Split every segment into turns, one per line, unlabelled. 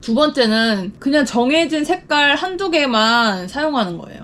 두 번째는 그냥 정해진 색깔 한두 개만 사용하는 거예요.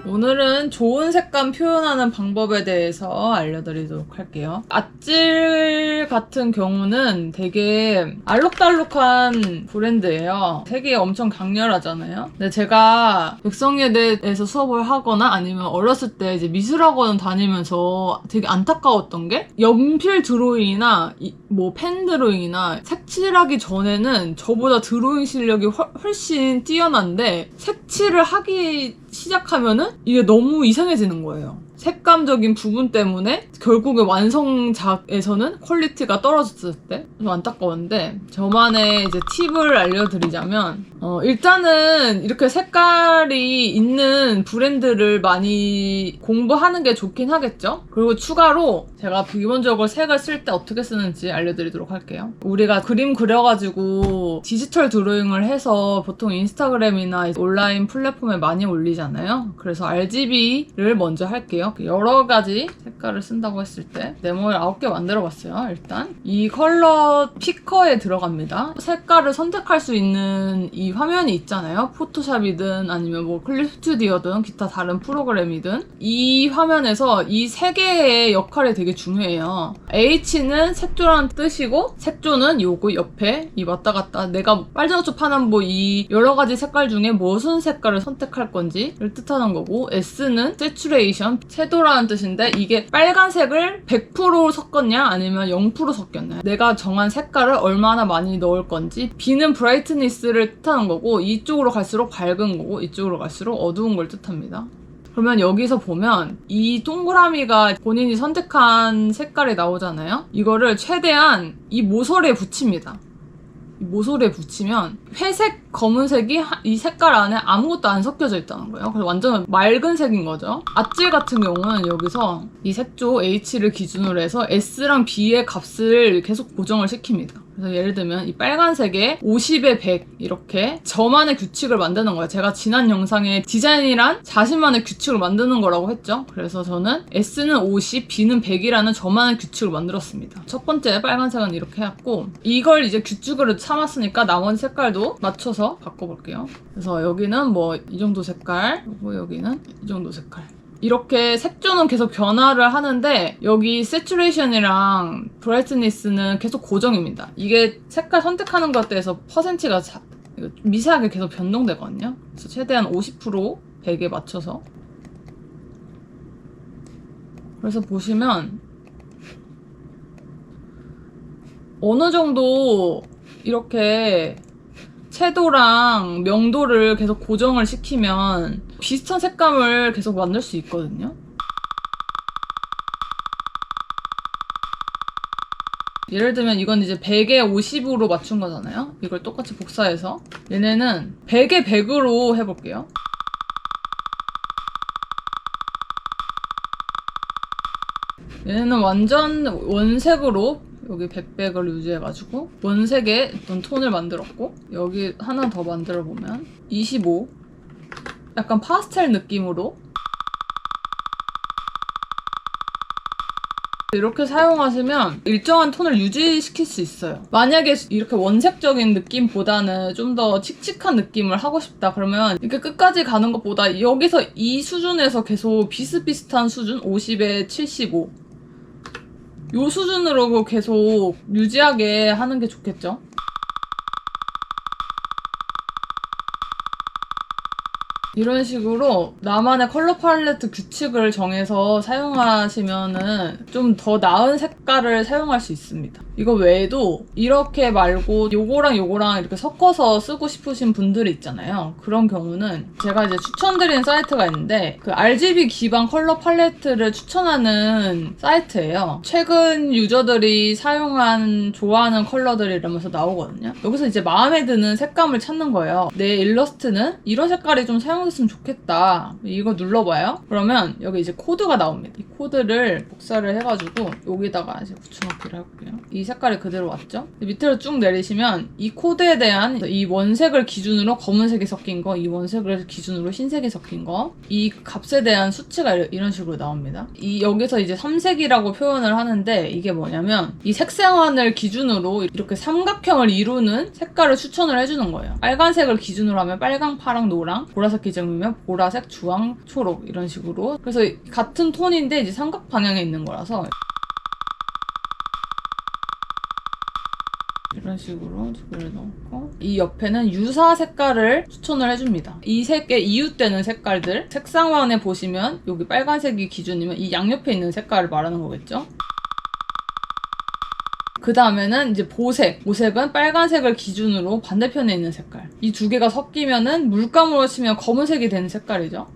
오늘은 좋은 색감 표현하는 방법에 대해서 알려드리도록 할게요. 아찔 같은 경우는 되게 알록달록한 브랜드예요. 색이 엄청 강렬하잖아요. 근데 제가 백성예대에서 수업을 하거나 아니면 어렸을 때 이제 미술학원 다니면서 되게 안타까웠던 게 연필 드로잉이나 뭐 펜 드로잉이나 색칠하기 전에는 저보다 드로잉 실력이 훨씬 뛰어난데 색칠을 하기 시작하면은 이게 너무 이상해지는 거예요. 색감적인 부분 때문에 결국에 완성작에서는 퀄리티가 떨어졌을 때 좀 안타까웠는데, 저만의 이제 팁을 알려드리자면 일단은 이렇게 색깔이 있는 브랜드를 많이 공부하는 게 좋긴 하겠죠. 그리고 추가로 제가 기본적으로 색을 쓸 때 어떻게 쓰는지 알려드리도록 할게요. 우리가 그림 그려가지고 디지털 드로잉을 해서 보통 인스타그램이나 온라인 플랫폼에 많이 올리잖아요. 그래서 RGB를 먼저 할게요. 여러 가지 색깔을 쓴다고 했을 때 네모를 9개 만들어봤어요. 일단 이 컬러 피커에 들어갑니다. 색깔을 선택할 수 있는 이 화면이 있잖아요. 포토샵이든 아니면 뭐 클립 스튜디오든 기타 다른 프로그램이든 이 화면에서 이 세 개의 역할이 되게 중요해요. H는 색조라는 뜻이고, 색조는 요거 옆에 이 왔다 갔다 내가 빨주노초 파남보 이 여러 가지 색깔 중에 무슨 색깔을 선택할 건지를 뜻하는 거고, S는 세츄레이션, 채도라는 뜻인데 이게 빨간색을 100% 섞었냐 아니면 0% 섞였냐, 내가 정한 색깔을 얼마나 많이 넣을 건지. B는 브라이트니스를 뜻하는 거고, 이쪽으로 갈수록 밝은 거고 이쪽으로 갈수록 어두운 걸 뜻합니다. 그러면 여기서 보면 이 동그라미가 본인이 선택한 색깔이 나오잖아요. 이거를 최대한 이 모서리에 붙입니다. 이 모서리에 붙이면 회색, 검은색이 이 색깔 안에 아무것도 안 섞여져 있다는 거예요. 그래서 완전 맑은 색인 거죠. 아찔 같은 경우는 여기서 이 색조 H를 기준으로 해서 S랑 B의 값을 계속 고정을 시킵니다. 그래서 예를 들면 이 빨간색에 50에 100 이렇게 저만의 규칙을 만드는 거예요. 제가 지난 영상에 디자인이란 자신만의 규칙을 만드는 거라고 했죠. 그래서 저는 S는 50, B는 100이라는 저만의 규칙을 만들었습니다. 첫 번째 빨간색은 이렇게 해왔고, 이걸 이제 규칙으로 삼았으니까 나머지 색깔도 맞춰서 바꿔볼게요. 그래서 여기는 뭐 이 정도 색깔, 그리고 여기는 이 정도 색깔. 이렇게 색조는 계속 변화를 하는데 여기 세츄레이션이랑 브라이트니스는 계속 고정입니다. 이게 색깔 선택하는 것에 대해서 퍼센티가 미세하게 계속 변동되거든요. 그래서 최대한 50%, 100에 맞춰서. 그래서 보시면 어느 정도 이렇게 채도랑 명도를 계속 고정을 시키면 비슷한 색감을 계속 만들 수 있거든요. 예를 들면 이건 이제 100에 50으로 맞춘 거잖아요. 이걸 똑같이 복사해서 얘네는 100에 100으로 해볼게요. 얘네는 완전 원색으로 여기 백백을 유지해가지고 원색의 어떤 톤을 만들었고, 여기 하나 더 만들어보면 25, 약간 파스텔 느낌으로 이렇게 사용하시면 일정한 톤을 유지시킬 수 있어요. 만약에 이렇게 원색적인 느낌보다는 좀 더 칙칙한 느낌을 하고 싶다 그러면 이렇게 끝까지 가는 것보다 여기서 이 수준에서 계속 비슷비슷한 수준, 50에 75 요 수준으로 계속 유지하게 하는 게 좋겠죠. 이런 식으로 나만의 컬러 팔레트 규칙을 정해서 사용하시면은 좀 더 나은 색깔을 사용할 수 있습니다. 이거 외에도 이렇게 말고 요거랑 요거랑 이렇게 섞어서 쓰고 싶으신 분들이 있잖아요. 그런 경우는 제가 이제 추천드리는 사이트가 있는데 그 RGB 기반 컬러 팔레트를 추천하는 사이트예요. 최근 유저들이 사용한 좋아하는 컬러들이 이러면서 나오거든요. 여기서 이제 마음에 드는 색감을 찾는 거예요. 내 일러스트는 이런 색깔이 좀 사용 사용했으면 좋겠다. 이거 눌러봐요. 그러면 여기 이제 코드가 나옵니다. 이 코드를 복사를 해가지고 여기다가 이제 붙여넣기를 해볼게요. 이 색깔이 그대로 왔죠? 밑으로 쭉 내리시면 이 코드에 대한 이 원색을 기준으로 검은색이 섞인 거, 이 원색을 기준으로 흰색이 섞인 거, 이 값에 대한 수치가 이런 식으로 나옵니다. 여기서 이제 삼색이라고 표현을 하는데 이게 뭐냐면 이 색상환을 기준으로 이렇게 삼각형을 이루는 색깔을 추천을 해주는 거예요. 빨간색을 기준으로 하면 빨강, 파랑, 노랑, 보라색 기준이면 보라색, 주황, 초록 이런 식으로. 그래서 같은 톤인데 이제 삼각 방향에 있는 거라서 이런 식으로 두 개를 넣고 이 옆에는 유사 색깔을 추천을 해줍니다. 이 색에 이웃되는 색깔들 색상환에 보시면 여기 빨간색이 기준이면 이 양옆에 있는 색깔을 말하는 거겠죠. 그 다음에는 이제 보색. 보색은 빨간색을 기준으로 반대편에 있는 색깔. 이 두 개가 섞이면은 물감으로 치면 검은색이 되는 색깔이죠.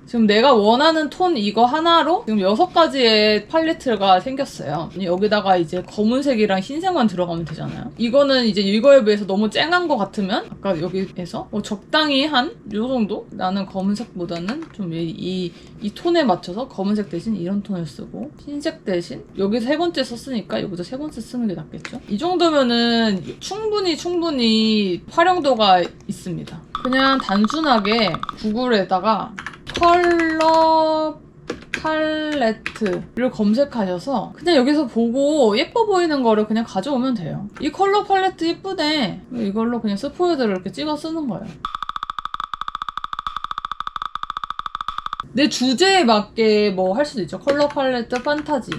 지금 내가 원하는 톤 이거 하나로 지금 6가지의 팔레트가 생겼어요. 여기다가 이제 검은색이랑 흰색만 들어가면 되잖아요. 이거는 이제 이거에 비해서 너무 쨍한 것 같으면 아까 여기에서 적당히 한 요 정도? 나는 검은색보다는 좀 이 톤에 맞춰서 검은색 대신 이런 톤을 쓰고 흰색 대신 여기서 3번째 썼으니까 여기서 3번째 쓰는 게 낫겠죠? 이 정도면은 충분히 활용도가 있습니다. 그냥 단순하게 구글에다가 컬러 팔레트를 검색하셔서 그냥 여기서 보고 예뻐 보이는 거를 그냥 가져오면 돼요. 이 컬러 팔레트 예쁘네. 이걸로 그냥 스포이드를 이렇게 찍어 쓰는 거예요. 내 주제에 맞게 뭐 할 수도 있죠. 컬러 팔레트 판타지.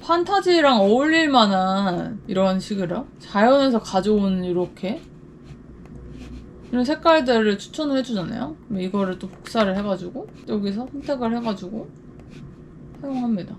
판타지랑 어울릴 만한 이런 식으로 자연에서 가져온 이렇게 이런 색깔들을 추천을 해주잖아요. 그럼 이거를 또 복사를 해가지고 여기서 선택을 해가지고 사용합니다.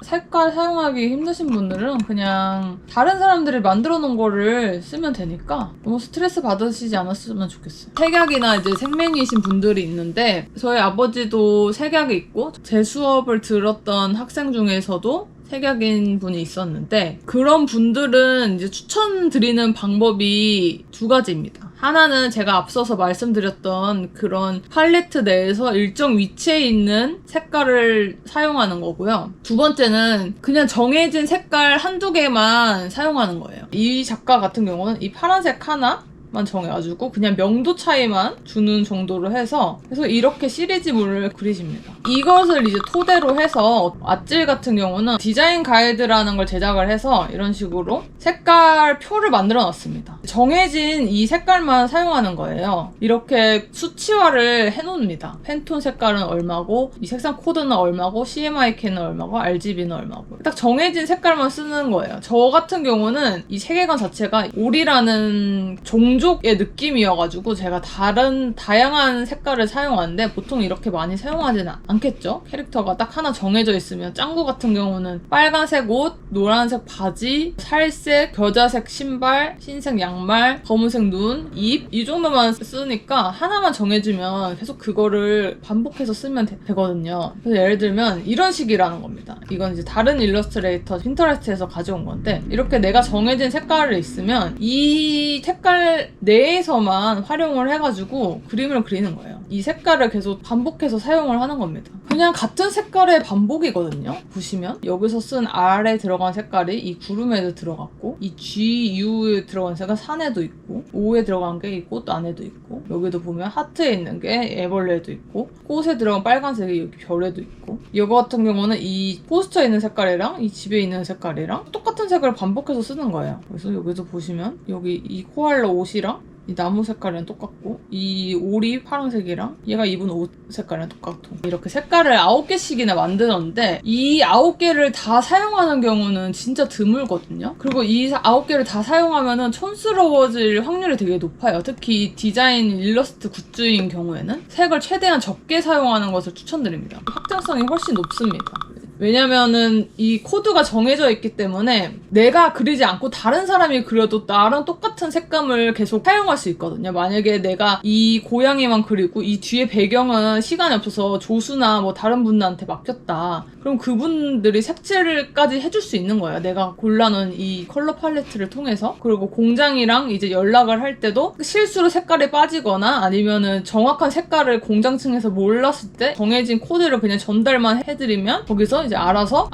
색깔 사용하기 힘드신 분들은 그냥 다른 사람들이 만들어 놓은 거를 쓰면 되니까 너무 스트레스 받으시지 않았으면 좋겠어요. 색약이나 이제 생맹이신 분들이 있는데 저희 아버지도 색약이 있고 제 수업을 들었던 학생 중에서도 색약인 분이 있었는데 그런 분들은 이제 추천드리는 방법이 2가지입니다. 하나는 제가 앞서서 말씀드렸던 그런 팔레트 내에서 일정 위치에 있는 색깔을 사용하는 거고요. 2번째는 그냥 정해진 색깔 한두 개만 사용하는 거예요. 이 작가 같은 경우는 이 파란색 하나 만 정해가지고 그냥 명도 차이만 주는 정도로 해서 그래서 이렇게 시리즈물을 그리십니다. 이것을 이제 토대로 해서 아찔 같은 경우는 디자인 가이드라는 걸 제작을 해서 이런 식으로 색깔 표를 만들어 놨습니다. 정해진 이 색깔만 사용하는 거예요. 이렇게 수치화를 해놓습니다. 펜톤 색깔은 얼마고 이 색상 코드는 얼마고 CMYK는 얼마고 RGB는 얼마고 딱 정해진 색깔만 쓰는 거예요. 저 같은 경우는 이 세계관 자체가 올이라는 종족의 느낌이어가지고 제가 다양한 색깔을 사용하는데 보통 이렇게 많이 사용하지는 않겠죠? 캐릭터가 딱 하나 정해져 있으면 짱구 같은 경우는 빨간색 옷, 노란색 바지, 살색, 겨자색 신발, 흰색 양말, 검은색 눈, 입 이 정도만 쓰니까 하나만 정해주면 계속 그거를 반복해서 쓰면 되거든요. 그래서 예를 들면 이런 식이라는 겁니다. 이건 이제 다른 일러스트레이터 핀터레스트에서 가져온 건데 이렇게 내가 정해진 색깔이 있으면 이 색깔 내에서만 활용을 해가지고 그림을 그리는 거예요. 이 색깔을 계속 반복해서 사용을 하는 겁니다. 그냥 같은 색깔의 반복이거든요. 보시면 여기서 쓴 R에 들어간 색깔이 이 구름에도 들어갔고 이 G, U에 들어간 색은 산에도 있고 O에 들어간 게 이 꽃 안에도 있고 여기도 보면 하트에 있는 게 애벌레에도 있고 꽃에 들어간 빨간색이 여기 별에도 있고 이거 같은 경우는 이 포스터에 있는 색깔이랑 이 집에 있는 색깔이랑 똑같은 색을 반복해서 쓰는 거예요. 그래서 여기서 보시면 여기 이 코알라 옷이랑 이 나무 색깔이랑 똑같고 이 오리 파란색이랑 얘가 입은 옷 색깔이랑 똑같고 이렇게 색깔을 9개씩이나 만드는데 이 9개를 다 사용하는 경우는 진짜 드물거든요. 그리고 이 9개를 다 사용하면은 촌스러워질 확률이 되게 높아요. 특히 디자인 일러스트 굿즈인 경우에는 색을 최대한 적게 사용하는 것을 추천드립니다. 확장성이 훨씬 높습니다. 왜냐면은 이 코드가 정해져 있기 때문에 내가 그리지 않고 다른 사람이 그려도 나랑 똑같은 색감을 계속 사용할 수 있거든요. 만약에 내가 이 고양이만 그리고 이 뒤에 배경은 시간이 없어서 조수나 뭐 다른 분들한테 맡겼다. 그럼 그분들이 색칠까지 해줄 수 있는 거예요. 내가 골라놓은 이 컬러 팔레트를 통해서. 그리고 공장이랑 이제 연락을 할 때도 실수로 색깔이 빠지거나 아니면은 정확한 색깔을 공장층에서 몰랐을 때 정해진 코드를 그냥 전달만 해드리면 거기서 이제 알아서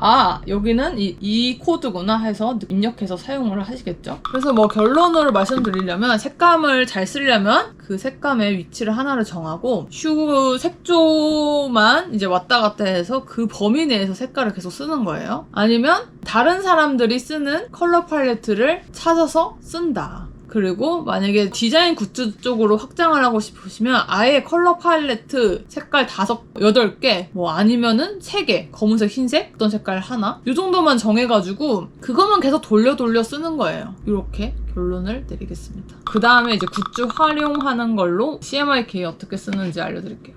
여기는 이 코드구나 해서 입력해서 사용을 하시겠죠. 그래서 뭐 결론으로 말씀드리려면 색감을 잘 쓰려면 그 색감의 위치를 하나를 정하고 휴 색조만 이제 왔다 갔다 해서 그 범위 내에서 색깔을 계속 쓰는 거예요. 아니면 다른 사람들이 쓰는 컬러 팔레트를 찾아서 쓴다. 그리고 만약에 디자인 굿즈 쪽으로 확장을 하고 싶으시면 아예 컬러 팔레트 색깔 8개 뭐 아니면은 3개 검은색, 흰색, 어떤 색깔 하나 이 정도만 정해가지고 그것만 계속 돌려 쓰는 거예요. 이렇게 결론을 내리겠습니다. 그 다음에 이제 굿즈 활용하는 걸로 CMYK 어떻게 쓰는지 알려드릴게요.